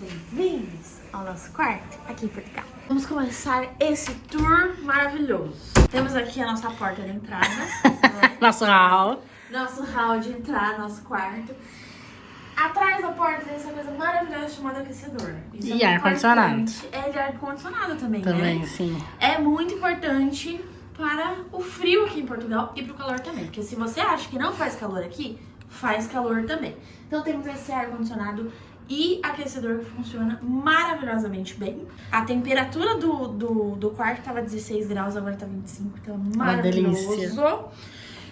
bem-vindos ao nosso quarto aqui em Portugal. Vamos começar esse tour maravilhoso. Temos aqui a nossa porta de entrada, né? Nosso hall. Nosso hall de entrada, nosso quarto. Atrás da porta tem essa coisa maravilhosa chamada aquecedor. Isso E é ar-condicionado. importante. É de ar-condicionado também, Também, né? sim. É muito importante para o frio aqui em Portugal e para o calor também. Porque se você acha que não faz calor aqui, faz calor também. Então temos esse ar-condicionado e aquecedor que funciona maravilhosamente bem. A temperatura do quarto tava 16 graus, agora tá 25, então maravilhoso. delícia.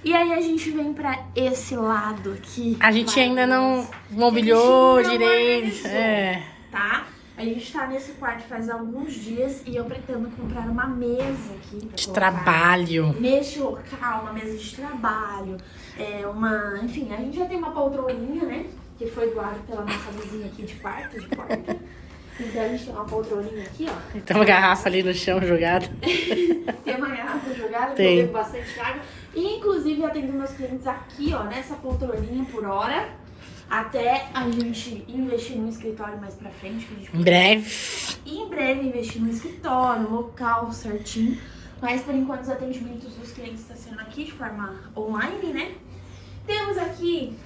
E aí a gente vem pra esse lado aqui. A gente ainda não mobiliou A gente não direito. organizou, É. tá? A gente tá nesse quarto faz alguns dias e eu pretendo comprar uma mesa aqui pra De colocar trabalho. neste local, uma mesa de trabalho, enfim, a gente já tem uma poltroninha, né, que foi doada pela nossa vizinha aqui de quarto, de porta. Então a gente tem uma poltroninha aqui, ó. Tem uma garrafa ali no chão jogada. Tem uma garrafa jogada, que Tem. eu bebo bastante água. E inclusive atendo meus clientes aqui, ó, nessa poltroninha por hora, até a gente investir no escritório mais pra frente, que a gente Em breve. e em breve investir no escritório, local certinho. Mas por enquanto os atendimentos dos clientes estão sendo aqui de forma online, né? Temos aqui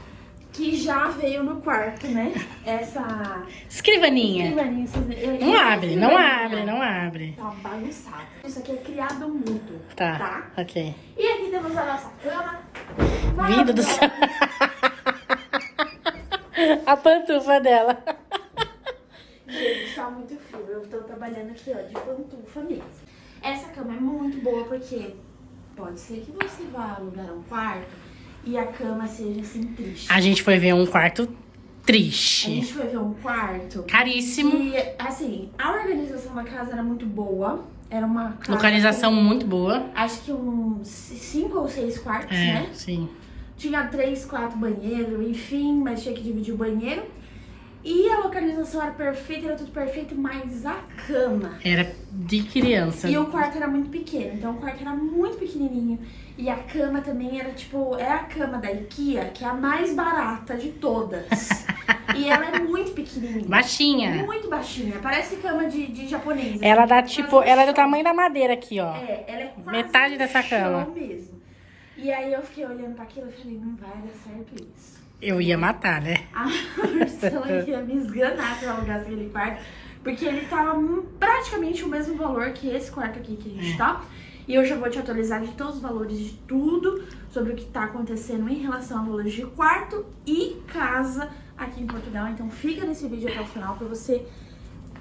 que já veio no quarto, né? Essa Escrivaninha. escrivaninha. Não abre, não abre, não abre. Tá bagunçado. Isso aqui é criado mútuo, Tá, tá? ok. E aqui temos a nossa cama. Vida do céu. A pantufa dela. Gente, tá muito frio. Eu tô trabalhando aqui, ó, de pantufa mesmo. Essa cama é muito boa porque pode ser que você vá alugar um quarto e a cama seja assim triste. A gente foi ver um quarto A triste. gente foi ver um quarto Caríssimo. e, assim, a organização da casa era muito boa. Era uma casa Localização com, muito boa. acho que uns 5 ou 6 quartos, É, né? sim. Tinha 3, 4 banheiros, enfim, mas tinha que dividir o banheiro. E a localização era perfeita, era tudo perfeito, mas a cama. Era de criança. E o quarto era muito pequeno, então o quarto era muito pequenininho. E a cama também era tipo, é a cama da IKEA, que é a mais barata de todas. E ela é muito pequenininha. Baixinha. Muito baixinha, parece cama de japonês. assim. Ela dá tipo, Quase ela é no do chão. tamanho da madeira aqui, ó. É, ela é quase Metade no dessa chão cama. mesmo. E aí eu fiquei olhando pra aquilo e falei, não vai dar certo isso. Eu ia matar, né? A Marcela ia me esganar se eu alugasse aquele quarto, porque ele tava praticamente o mesmo valor que esse quarto aqui que a gente tá. E eu já vou te atualizar de todos os valores de tudo sobre o que tá acontecendo em relação a valores de quarto e casa aqui em Portugal. Então fica nesse vídeo até o final pra você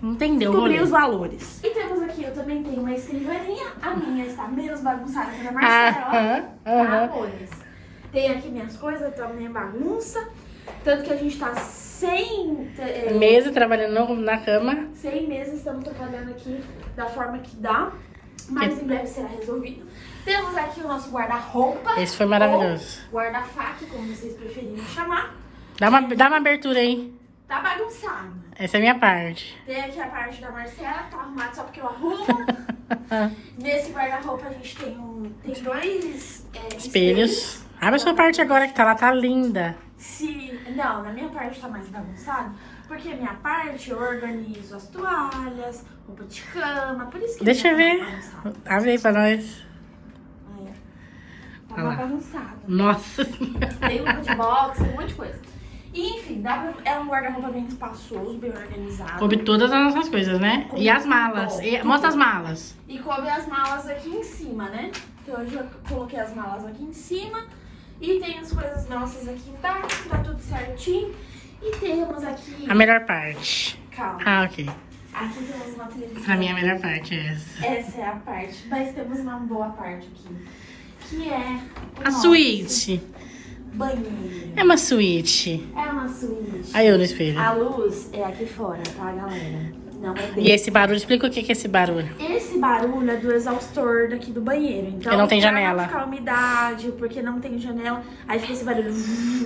Entendeu, descobrir rolê? os valores. E temos aqui, eu também tenho uma escrivaninha. A minha está menos bagunçada que a da Aham, Marcela. Tá, aham. amores? Tem aqui minhas coisas, tá minha bagunça. Tanto que a gente tá sem... Mesa trabalhando na cama. 6 meses, estamos trabalhando aqui da forma que dá, mas em breve será resolvido. Temos aqui o nosso guarda-roupa. Esse foi maravilhoso. Ou guarda-faca, como vocês preferirem chamar. Dá uma abertura aí. Tá bagunçado. Essa é a minha parte. Tem aqui a parte da Marcela, tá arrumado só porque eu arrumo. Nesse guarda-roupa a gente tem, tem dois Espelhos. Abre a sua parte agora que tá lá, tá linda. Não, na minha parte tá mais bagunçado, porque a minha parte eu organizo as toalhas, roupa de cama, por isso que Deixa eu minha tá ver. mais bagunçado. Abre aí pra nós. Aí, tá Olha mais lá. bagunçado. Nossa. Tem roupa de boxe, um monte de coisa. E, enfim, é um guarda-roupa bem espaçoso, bem organizado. Coube todas as nossas coisas, né? Coube E as tudo. malas. Mostra as malas. E coube as malas aqui em cima, né? Então eu já coloquei as malas aqui em cima. E tem as coisas nossas aqui embaixo, tá tudo certinho. E temos aqui... A melhor parte. Calma. Ah, ok. Aqui temos uma televisão. Pra mim a melhor parte é essa. Essa é a parte. Mas temos uma boa parte aqui. Que é o A nosso suíte. banheiro. É uma suíte. É uma suíte. Aí eu no espelho. A luz é aqui fora, tá, galera? Não é E dentro. esse barulho, explica o que é esse barulho. Esse barulho é do exaustor daqui do banheiro. Então, Porque não tem pra janela. não ficar umidade, porque não tem janela, aí fica esse barulho.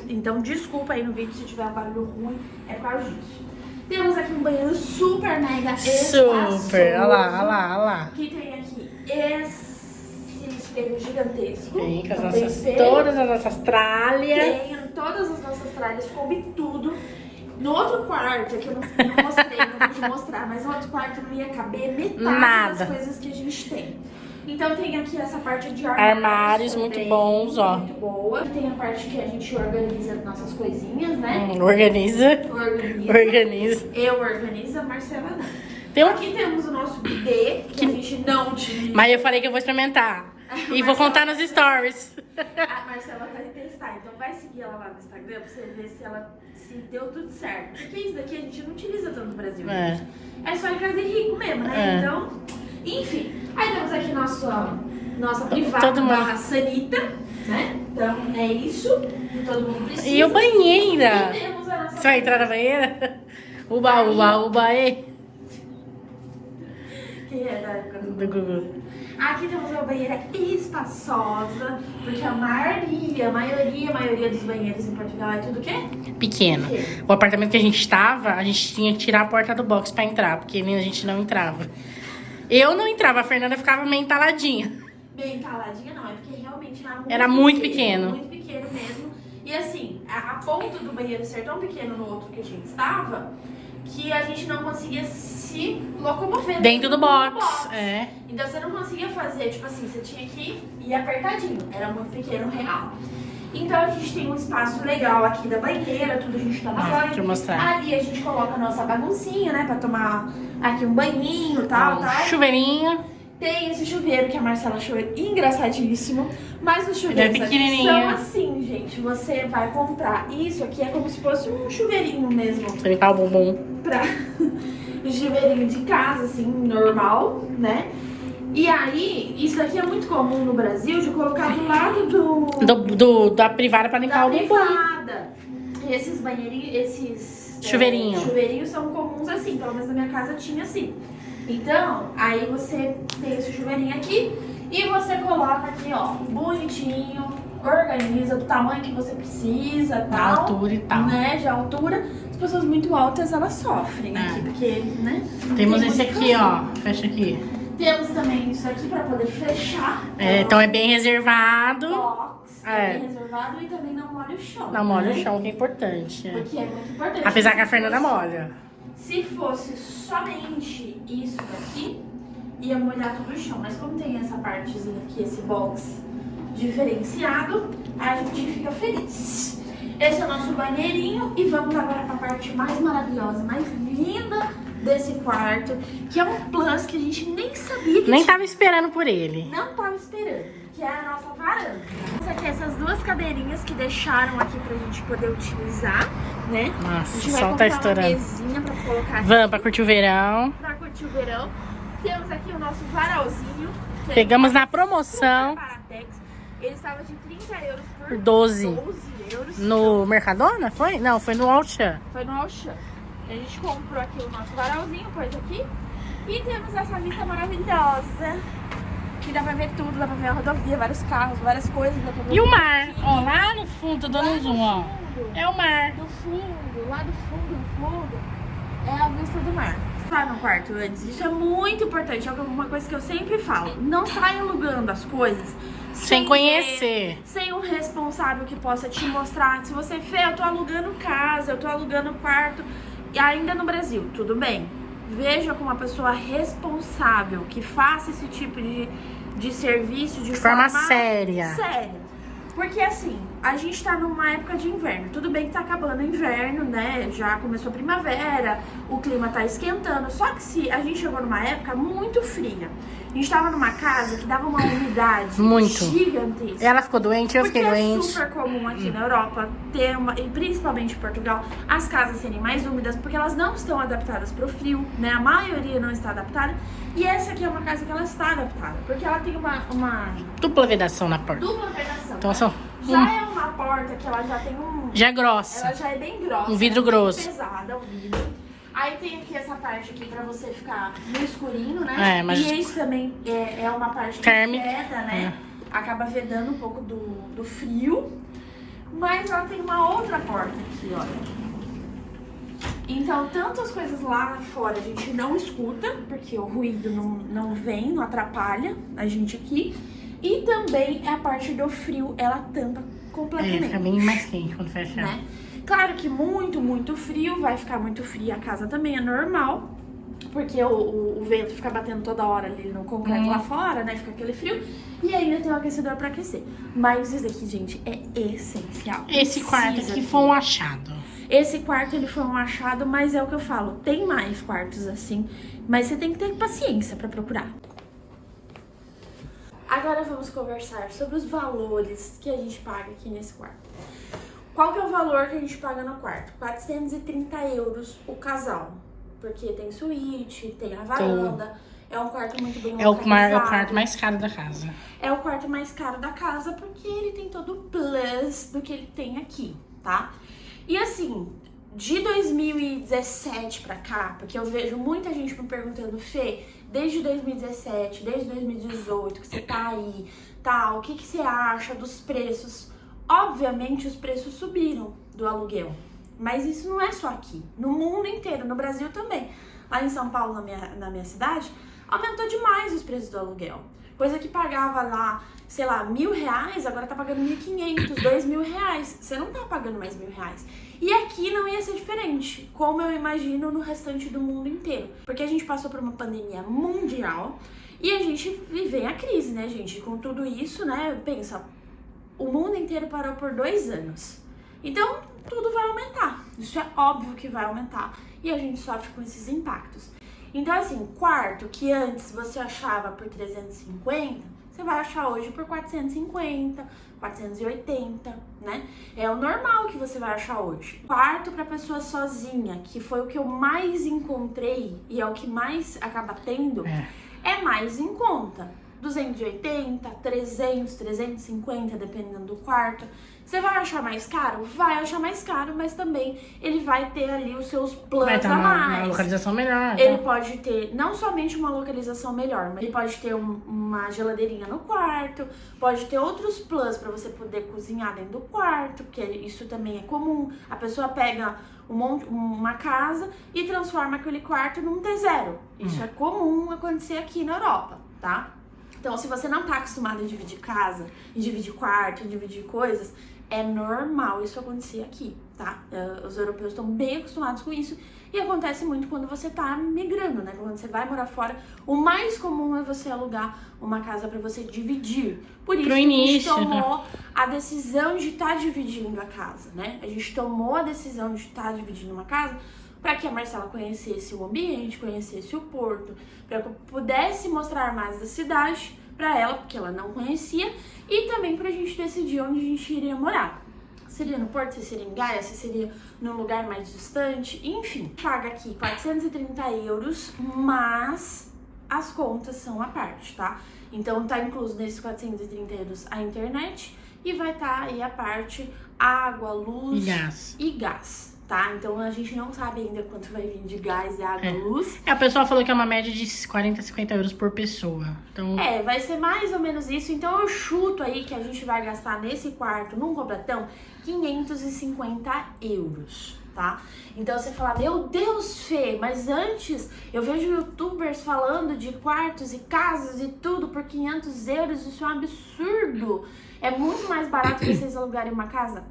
Então, desculpa aí no vídeo se tiver barulho ruim, é por causa disso. Temos aqui um banheiro super mega espaçoso. Super. Olha lá, olha lá, olha lá. Que tem aqui esse espelho gigantesco. Tem com as Então, tem nossas, espelho, todas as nossas tralhas. tem todas as nossas tralhas, coube tudo. No outro quarto, que eu não mostrei, não pude mostrar, mas no outro quarto não ia caber metade Nada. das coisas que a gente tem. Então tem aqui essa parte de Armários também, muito bons, ó. muito boa. Tem a parte que a gente organiza nossas coisinhas, né? Organiza. Organiza. Eu organizo, a Marcela não. Tem um... Aqui temos o nosso bidê, que a gente não utiliza. Mas eu falei que eu vou experimentar. E vou contar nos stories. A Marcela vai testar, então vai seguir ela lá no Instagram pra você ver se deu tudo certo. Porque isso daqui a gente não utiliza tanto no Brasil. É. É só em casa de rico mesmo, né? É. Então, enfim. Aí temos aqui nossa privada Todo mundo. barra sanita, né? Então é isso que todo mundo precisa. E o banheira? E temos a nossa... Você vai entrar na banheira? Uba, uba, uba, e. Que é da época do Do Google. Aqui temos uma banheira espaçosa, porque a maioria dos banheiros em Portugal é tudo o quê? Pequeno. O apartamento que a gente estava, a gente tinha que tirar a porta do box pra entrar, porque a gente não entrava. Eu não entrava, a Fernanda ficava meio entaladinha. Bem caladinha não, é porque realmente Era muito pequeno. Muito pequeno mesmo. E assim, a ponto do banheiro ser tão pequeno no outro que a gente estava, que a gente não conseguia se locomover Dentro do box. É. Então você não conseguia fazer, tipo assim, você tinha que ir apertadinho. Era muito pequeno, real. Então a gente tem um espaço legal aqui da banheira, tudo a gente toma banho. Deixa eu mostrar. Ali a gente coloca a nossa baguncinha, né? Pra tomar aqui um banhinho e tal, tal. Chuveirinho. Tem esse chuveiro que a Marcela achou engraçadíssimo. Mas os chuveiros Ele é aqui pequenininho. são assim, gente. Você vai comprar. Isso aqui é como se fosse um chuveirinho mesmo. Pra limpar o bumbum. Pra um chuveirinho de casa, assim, normal, né? E aí, isso daqui é muito comum no Brasil, de colocar do lado Da privada pra limpar da o bumbum. privada. E esses banheirinhos, esses chuveirinhos são comuns assim, pelo menos na minha casa tinha assim. Então, aí você tem esse chuveirinho aqui e você coloca aqui, ó, bonitinho, organiza do tamanho que você precisa, Da tal. altura e tal. Né, de altura. As pessoas muito altas, elas sofrem aqui, porque, né? Temos tem esse muito aqui, ó. Fecha aqui. Temos também isso aqui pra poder fechar. É, então é bem reservado. Box, É. bem reservado e também não molha o chão. Não molha né? o chão, que é importante. Porque é muito importante. Apesar que a Se Fernanda fosse- molha. Se fosse somente isso daqui, ia molhar todo o chão. Mas como tem essa partezinha aqui, esse box diferenciado, a gente fica feliz. Esse é o nosso banheirinho e vamos agora para a parte mais maravilhosa, mais linda desse quarto, que é um plus que a gente nem sabia que Nem tinha. tava esperando por ele. Não tava esperando, que é a nossa varanda. Temos aqui essas duas cadeirinhas que deixaram aqui pra gente poder utilizar, né? Nossa, a gente o vai sol comprar tá uma estourando. mesinha pra colocar aqui Vamos pra curtir o verão. pra curtir o verão. Temos aqui o nosso varalzinho. que Pegamos na é promoção. super Paratex. Ele estava de 30 euros por 12. euros. No Mercadona, foi? Não, foi no Auchan. Foi no Auchan. A gente comprou aqui o nosso varalzinho, pôs aqui. E temos essa vista maravilhosa. Que dá pra ver tudo, dá pra ver a rodovia, vários carros, várias coisas. Dá pra ver E o mar? Ó, lá no fundo, tô dando Lá um no zoom, ó. fundo. É o mar. Do fundo, lá do fundo, é a vista do mar. Lá no quarto antes, isso é muito importante, é uma coisa que eu sempre falo. Não saia alugando as coisas Sem conhecer. ver, sem um responsável que possa te mostrar. Se você vê, eu tô alugando casa, eu tô alugando quarto, e ainda no Brasil, tudo bem. Veja com uma pessoa responsável, que faça esse tipo de serviço de Forma séria. Séria. Porque assim, a gente tá numa época de inverno. Tudo bem que tá acabando o inverno, né? Já começou a primavera, o clima tá esquentando. Só que se a gente chegou numa época muito fria. A gente tava numa casa que dava uma umidade Muito. gigantesca. Ela ficou doente, eu Porque fiquei é doente. super comum aqui na Europa ter e principalmente em Portugal, as casas serem mais úmidas, porque elas não estão adaptadas para o frio, né? A maioria não está adaptada. E essa aqui é uma casa que ela está adaptada, porque ela tem uma Dupla vedação na porta. dupla vedação. Então, né? só. Já é uma porta que ela já tem um... Já é grossa. Ela já é bem grossa. Um vidro bem grosso. pesada o vidro. Aí tem aqui essa parte aqui pra você ficar no escurinho, né? É, mas- E isso também é uma parte que Térmica. veda, né? Acaba vedando um pouco do frio. Mas ela tem uma outra porta aqui, olha. Então, tanto as coisas lá fora a gente não escuta, porque o ruído não vem, não atrapalha a gente aqui. E também a parte do frio, ela tampa É, completamente. fica bem mais quente quando fecha. Né? Claro que muito frio, vai ficar muito frio, a casa também é normal, porque o vento fica batendo toda hora ali no concreto lá fora, né? Fica aquele frio. E ainda tem um aquecedor pra aquecer. Mas isso daqui, gente, é essencial. Esse quarto aqui foi um achado. Esse quarto, ele foi um achado, mas é o que eu falo. Tem mais quartos assim, mas você tem que ter paciência pra procurar. Agora vamos conversar sobre os valores que a gente paga aqui nesse quarto. Qual que é o valor que a gente paga no quarto? 430 euros o casal. Porque tem suíte, tem a varanda, é um quarto muito bem localizado. É o quarto mais caro da casa. É o quarto mais caro da casa porque ele tem todo o plus do que ele tem aqui, tá? E assim, de 2017 pra cá, porque eu vejo muita gente me perguntando, Fê, desde 2017, desde 2018 que você tá aí, tal, o que você acha dos preços? Obviamente os preços subiram do aluguel. Mas isso não é só aqui, no mundo inteiro, no Brasil também. Lá em São Paulo, na minha cidade, aumentou demais os preços do aluguel. Coisa que pagava lá, sei lá, R$1.000, agora tá pagando 1.500, R$2.000. Você não tá pagando mais R$1.000. E aqui não ia ser diferente, como eu imagino no restante do mundo inteiro. Porque a gente passou por uma pandemia mundial e a gente viveu a crise, né, gente? Com tudo isso, né, pensa, o mundo inteiro parou por 2 anos. Então, tudo vai aumentar. Isso é óbvio que vai aumentar. E a gente sofre com esses impactos. Então, assim, quarto que antes você achava por 350, você vai achar hoje por 450, 480, né? É o normal que você vai achar hoje. Quarto para pessoa sozinha, que foi o que eu mais encontrei e é o que mais acaba tendo, é mais em conta. 280, 300, 350, dependendo do quarto. Você vai achar mais caro? Vai achar mais caro, mas também ele vai ter ali os seus planos a mais. Uma localização melhor. Ele pode ter não somente uma localização melhor, mas ele pode ter uma geladeirinha no quarto, pode ter outros plus para você poder cozinhar dentro do quarto, porque isso também é comum. A pessoa pega uma casa e transforma aquele quarto num T0. Isso é comum acontecer aqui na Europa, tá? Então, se você não tá acostumado a dividir casa, em dividir quarto, em dividir coisas, é normal isso acontecer aqui, tá? Os europeus estão bem acostumados com isso e acontece muito quando você tá migrando, né? Quando você vai morar fora, o mais comum é você alugar uma casa pra você dividir. Por isso que a gente tomou a decisão de estar dividindo a casa, né? A gente tomou a decisão de estar dividindo uma casa para que a Marcela conhecesse o ambiente, conhecesse o porto, para que eu pudesse mostrar mais da cidade para ela, porque ela não conhecia, e também pra gente decidir onde a gente iria morar. Seria no Porto, se seria em Gaia, se seria num lugar mais distante, enfim. Paga aqui 430 euros, mas as contas são à parte, tá? Então tá incluso nesses 430 euros a internet e vai estar aí a parte água, luz e gás. Tá? Então a gente não sabe ainda quanto vai vir de gás, água, luz. A pessoa falou que é uma média de 40, 50 euros por pessoa. Então... vai ser mais ou menos isso. Então eu chuto aí que a gente vai gastar nesse quarto, num completão, 550 euros, tá? Então você fala, meu Deus, Fê, mas antes eu vejo youtubers falando de quartos e casas e tudo por 500 euros, isso é um absurdo. É muito mais barato vocês alugarem uma casa?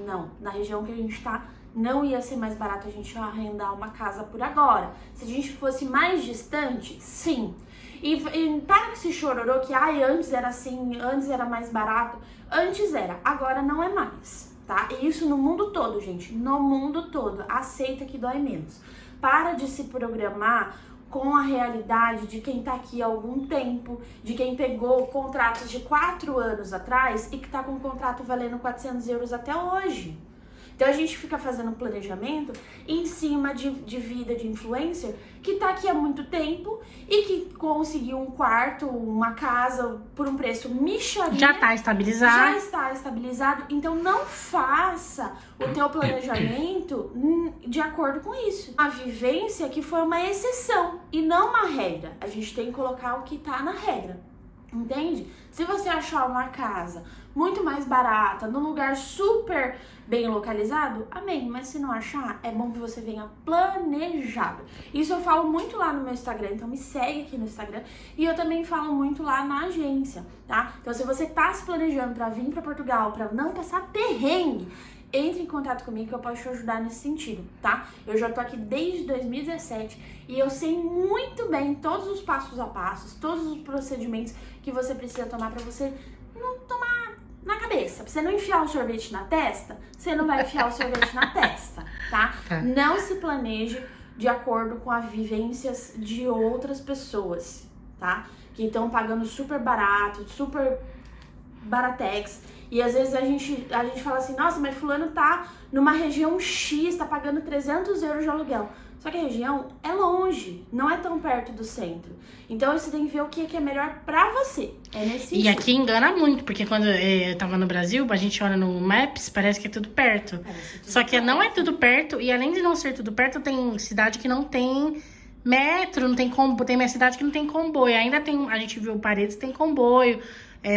Não, na região que a gente tá, não ia ser mais barato a gente arrendar uma casa por agora. Se a gente fosse mais distante, sim. E para com esse chororô que antes era assim, antes era mais barato. Antes era, agora não é mais, tá? E isso no mundo todo, gente, no mundo todo. Aceita que dói menos. Para de se programar com a realidade de quem tá aqui há algum tempo, de quem pegou contratos de 4 anos atrás e que tá com um contrato valendo 400 euros até hoje. Então a gente fica fazendo um planejamento em cima de vida de influencer que tá aqui há muito tempo e que conseguiu um quarto, uma casa por um preço micharia. Já tá estabilizado. Já está estabilizado. Então não faça o teu planejamento de acordo com isso. A vivência que foi uma exceção e não uma regra. A gente tem que colocar o que tá na regra. Entende? Se você achar uma casa muito mais barata, num lugar super bem localizado, amém. Mas se não achar, é bom que você venha planejado. Isso eu falo muito lá no meu Instagram, então me segue aqui no Instagram. E eu também falo muito lá na agência, tá? Então se você tá se planejando pra vir pra Portugal, pra não passar perrengue, entre em contato comigo que eu posso te ajudar nesse sentido, tá? Eu já tô aqui desde 2017 e eu sei muito bem todos os passos a passos, todos os procedimentos que você precisa tomar pra você não tomar na cabeça. Pra você não enfiar o sorvete na testa, você não vai enfiar o sorvete na testa, tá? Não se planeje de acordo com as vivências de outras pessoas, tá? Que estão pagando super barato, super baratex. E às vezes a gente fala assim, nossa, mas fulano tá numa região X, tá pagando 300 euros de aluguel. Só que a região é longe, não é tão perto do centro. Então você tem que ver o que é melhor pra você. É nesse sentido. E aqui engana muito, porque quando eu tava no Brasil, a gente olha no Maps, parece que é tudo perto. Só que não é tudo perto, e além de não ser tudo perto, tem cidade que não tem metro, não tem comboio. Tem minha cidade que não tem comboio. Ainda tem, a gente viu Paredes, tem comboio.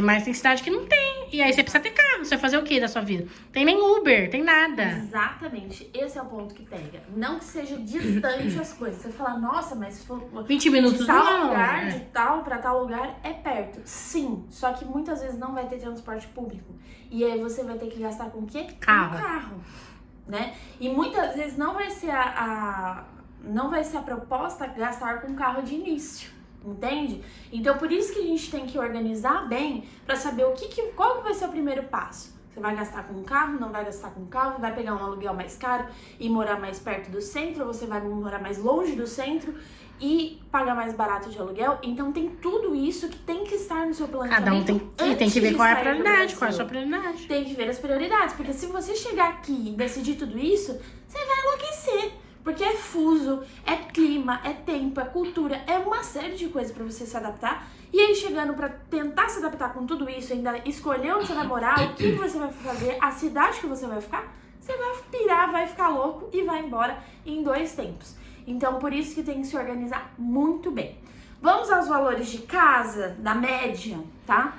Mas tem cidade que não tem. E aí você precisa ter carro. Você vai fazer o que da sua vida? Tem nem Uber, tem nada. Exatamente. Esse é o ponto que pega. Não que seja distante as coisas. Você fala, nossa, mas se for 20 minutos de tal não, lugar, de tal pra tal lugar, é perto. Sim. Só que muitas vezes não vai ter transporte público. E aí você vai ter que gastar com o quê? Carro. Com carro. Né? E muitas vezes não vai ser não vai ser a proposta gastar com carro de início. Entende? Então, por isso que a gente tem que organizar bem pra saber qual que vai ser o primeiro passo. Você vai gastar com um carro, não vai gastar com um carro, vai pegar um aluguel mais caro e morar mais perto do centro, você vai morar mais longe do centro e pagar mais barato de aluguel. Então, tem tudo isso que tem que estar no seu planejamento. Cada um tem que ver qual é a prioridade, qual é a sua prioridade. Tem que ver as prioridades, porque se você chegar aqui e decidir tudo isso, você vai enlouquecer. Porque é fuso, é clima, é tempo, é cultura, é uma série de coisas pra você se adaptar. E aí chegando pra tentar se adaptar com tudo isso, ainda escolher onde você vai morar, o que você vai fazer, a cidade que você vai ficar, você vai pirar, vai ficar louco e vai embora em 2 tempos. Então por isso que tem que se organizar muito bem. Vamos aos valores de casa, da média, tá?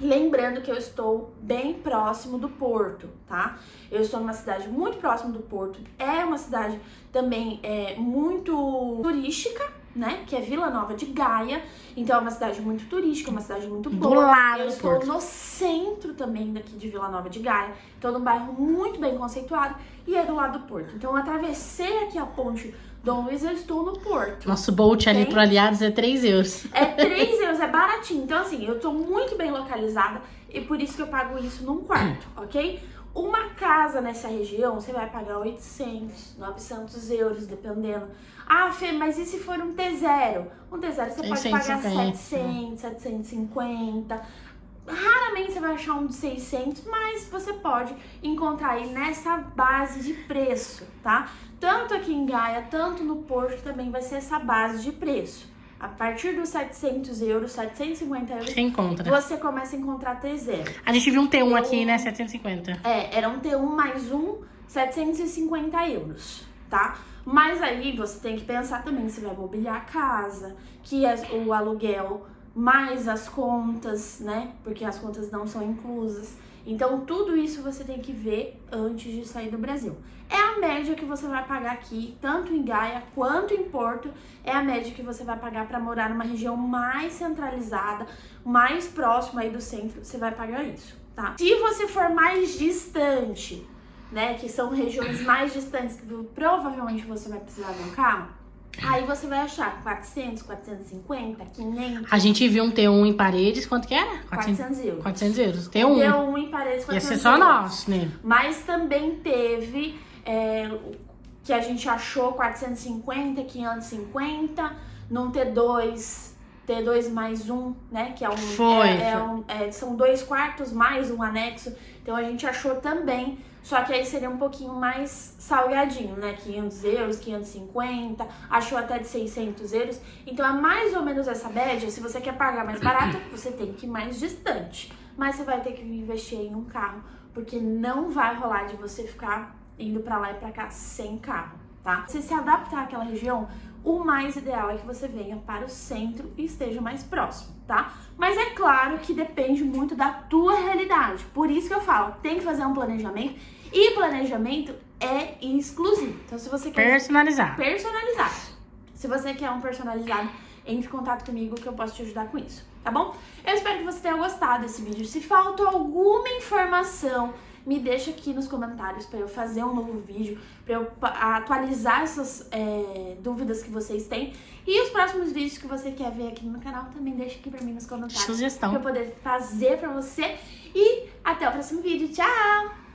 Lembrando que eu estou bem próximo do porto, tá? Eu estou numa cidade muito próxima do porto. É uma cidade também muito turística, né? Que é Vila Nova de Gaia. Então é uma cidade muito turística, uma cidade muito boa. Do lado eu do estou porto. no centro também daqui de Vila Nova de Gaia. Estou num bairro muito bem conceituado e é do lado do porto. Então eu atravessei aqui a ponte Dom Luiz, eu estou no porto. Nosso Bolt ali pro Aliados é 3 euros. É 3 euros, é baratinho. Então, assim, eu tô muito bem localizada e por isso que eu pago isso num quarto, ok? Uma casa nessa região, você vai pagar 800, 900 euros, dependendo. Ah, Fê, mas e se for um T0? Um T0 você pode pagar 700, 750. Raramente você vai achar um de 600, mas você pode encontrar aí nessa base de preço, tá? Tanto aqui em Gaia, tanto no Porto também vai ser essa base de preço. A partir dos 700 euros, 750 euros, Você encontra. você começa a encontrar T0. A gente viu um T1 aqui, né? 750. Era um T1 mais um, 750 euros, tá? Mas aí você tem que pensar também se vai mobiliar a casa, que é o aluguel mais as contas, né? Porque as contas não são inclusas. Então, tudo isso você tem que ver antes de sair do Brasil. É a média que você vai pagar aqui, tanto em Gaia quanto em Porto. É a média que você vai pagar para morar numa região mais centralizada, mais próxima aí do centro. Você vai pagar isso, tá? Se você for mais distante, né? Que são regiões mais distantes, que provavelmente você vai precisar de um carro. Aí você vai achar 400, 450, 500... A gente viu um T1 em Paredes, quanto que era? 400 euros. 400 euros. T1. T1 em Paredes, 400 Ia ser só euros. nosso, né? Mas também teve, que a gente achou 450, 550, num T2 mais um, né? Que é são 2 quartos mais um anexo. Então a gente achou também, só que aí seria um pouquinho mais salgadinho, né? 500 euros, 550, achou até de 600 euros. Então é mais ou menos essa média. Se você quer pagar mais barato, você tem que ir mais distante. Mas você vai ter que investir em um carro, porque não vai rolar de você ficar indo pra lá e pra cá sem carro, tá? Se se adaptar àquela região, o mais ideal é que você venha para o centro e esteja mais próximo, tá? Mas é claro que depende muito da tua realidade. Por isso que eu falo, tem que fazer um planejamento. E planejamento é exclusivo. Então, se você quer... Personalizado. Se você quer um personalizado, entre em contato comigo que eu posso te ajudar com isso, tá bom? Eu espero que você tenha gostado desse vídeo. Se faltou alguma informação me deixa aqui nos comentários pra eu fazer um novo vídeo, pra eu atualizar essas dúvidas que vocês têm. E os próximos vídeos que você quer ver aqui no canal, também deixa aqui pra mim nos comentários. Sugestão. Pra eu poder fazer pra você. E até o próximo vídeo. Tchau!